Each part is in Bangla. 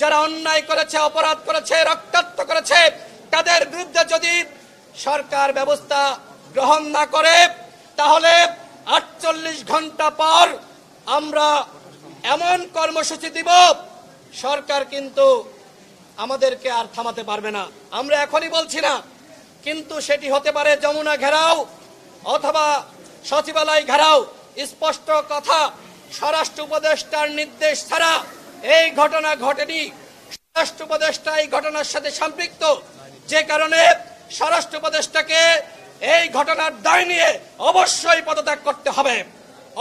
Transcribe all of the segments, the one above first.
যারা অন্যায় করেছে, অপরাধ করেছে, রক্তাক্ত করেছে, তাদের বিরুদ্ধে যদি সরকার ব্যবস্থা গ্রহণ না করে তাহলে 48 ঘন্টা পর আমরা এমন কর্মসূচি দিব, সরকার কিন্তু আমাদেরকে আর থামাতে পারবে না। আমরা এখনই বলছি না, কিন্তু সেটি হতে পারে যমুনা ঘেরাও অথবা সচিবালয় ঘেরাও। স্পষ্ট কথা, স্বরাষ্ট্র উপদেষ্টার নির্দেশ ছাড়া এই ঘটনা ঘটেনি। স্বরাষ্ট্র উপদেষ্টা এই ঘটনার সাথে সম্পৃক্ত, যে কারণে স্বরাষ্ট্র উপদেষ্টাকে এই ঘটনার দায় নিয়ে অবশ্যই পদত্যাগ করতে হবে।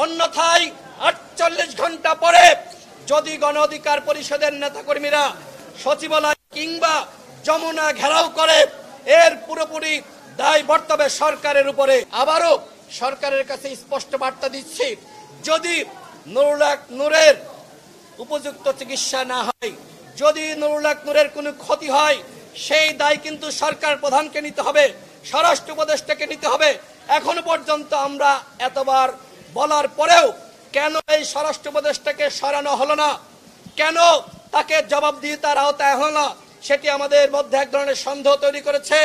অন্যথায় 48 ঘন্টা পরে যদি গণ অধিকার পরিষদের নেতাকর্মীরা সচিবালয় কিংবা যমুনা ঘেরাও করে, এর পুরোপুরি দায় বর্তাবে সরকারের উপরে। আবারও সরকারের কাছে স্পষ্ট বার্তা দিচ্ছি, যদি নুরুল হক নূরের উপযুক্ত চিকিৎসা না হয়, যদি নুরুল হক নূরের কোনো ক্ষতি হয়, সেই দায় কিন্তু সরকার প্রধানকে নিতে হবে, স্বরাষ্ট্র উপদেষ্টাকে নিতে হবে। এখনো পর্যন্ত আমরা এতবার বলার পরেও কেন এই স্বরাষ্ট্র উপদেষ্টাকে সরানো হলো না, কেন তাকে জবাবদিহিতার আওতায় হলো না, সেটি আমাদের মধ্যে এক ধরনের সন্দেহ তৈরি করেছে।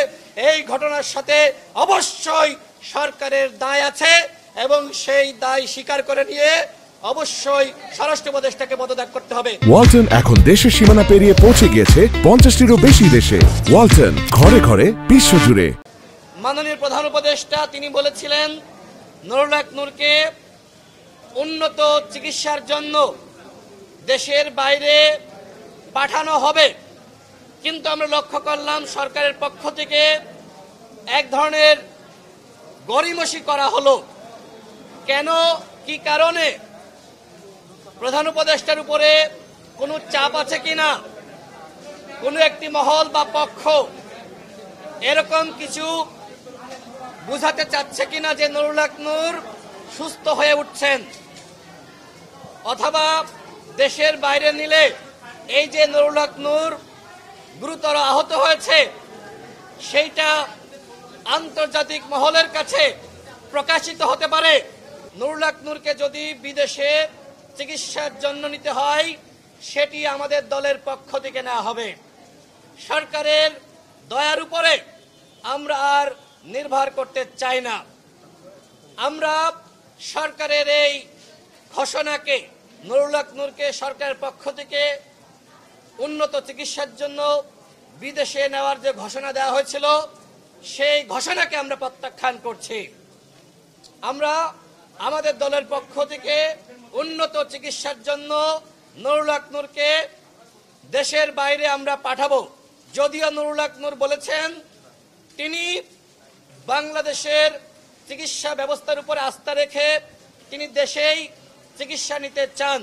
এই ঘটনার সাথে অবশ্যই সরকারের দায় আছে এবং সেই দায় স্বীকার করে নিয়ে অবশ্যই স্বরাষ্ট্র উপদেষ্টাকে পদত্যাগ করতে হবে। ওয়ালটন এখন দেশের সীমানা পেরিয়ে পৌঁছে গিয়েছে 50টিরও বেশি দেশে। ওয়ালটন, ঘরে ঘরে বিশ্বজুড়ে। মাননীয় প্রধান উপদেষ্টা তিনি বলেছিলেন নুরুল হক নূরকে উন্নত চিকিৎসার জন্য দেশের বাইরে পাঠানো হবে, কিন্তু আমরা লক্ষ্য করলাম সরকারের পক্ষ থেকে এক ধরনের গড়িমসি করা হলো। কেন, কি কারণে? প্রধান উপদেষ্টার উপরে কোনো চাপ আছে কিনা, কোনো একটি মহল বা পক্ষ এরকম কিছু বুঝাতে চাচ্ছে কিনা যে নুরুল হক নূর সুস্থ হয়ে উঠছেন, অথবা দেশের বাইরে নিলে এই যে নুরুল হক নূর গুরুতর আহত হয়েছে সেইটা আন্তর্জাতিক মহলের কাছে প্রকাশিত হতে পারে। নুরুল হক নূরকে যদি বিদেশে চিকিৎসার জন্য নিতে হয়, সেটি আমাদের দলের পক্ষ থেকে নেওয়া হবে। সরকারের দয়ার উপরে আমরা আর নির্ভর করতে চাই না। আমরা সরকারের এই ঘোষণাকে, নুরুল হক নূরকে সরকারের পক্ষ থেকে উন্নত চিকিৎসার জন্য বিদেশে নেওয়ার যে ঘোষণা দেওয়া হয়েছিল, সেই ঘোষণাকে আমরা প্রত্যাখ্যান করছি। আমরা আমাদের দলের পক্ষ থেকে উন্নত চিকিৎসার জন্য নুরুল হক নূরকে দেশের বাইরে আমরা পাঠাবো। যদিও নুরুল হক নূর বলেছেন তিনি বাংলাদেশের চিকিৎসা ব্যবস্থার উপরে আস্থা রেখে তিনি দেশেই চিকিৎসা নিতে চান,